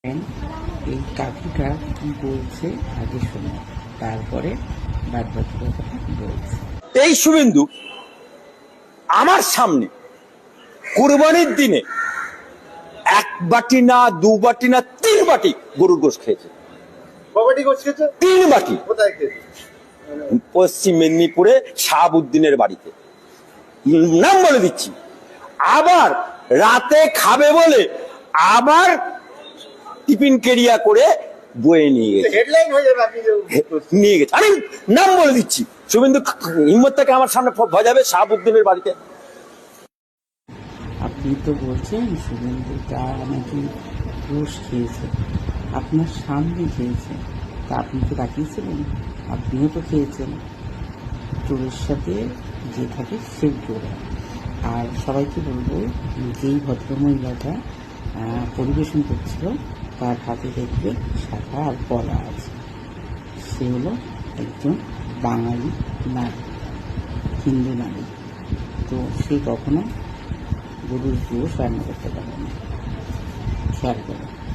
এই কাকুটা কি বলছে আগে শোনো, তারপরে বাদ বাকি কথা বলছে। এই শুভেন্দু আমার সামনে কুরবানির দিনে 1 বাটি না 2 বাটি না 3 বাটি গরুর গোশত খেয়েছে। 3 বাটি। পশ্চিম মেদিনীপুরে শাহাবুদ্দিনের বাড়িতে, নাম বলে দিচ্ছি। আবার রাতে খাবে বলে আবার টিফিন কেরিয়া করে বয়ে নিয়ে গেছে। আমি নাম বলে দিচ্ছি, শুভেন্দু হিম্মত থেকে আমার সামনে ভজাবে শাহাবুদ্দিনের বাড়িতে। আপনি তো বলছেন শুভেন্দু তা নাকি ঘুষ খেয়েছে, আপনার সামনে খেয়েছে, তা আপনি তো তাকিয়েছিলেন? আপনিও তো খেয়েছেন। চোরের সাথে যে থাকে সে চোরে। আর সবাইকে বলবো, যেই ভদ্রমহিলাটা পরিবেশন করছিল তার হাতে দেখবে শাখা আর কলা আছে। সে হলো একজন বাঙালি নারী, হিন্দু নারী। তো সে কখনো গরুর গোশ রান্না করতে পারে না, খেয়াল করে।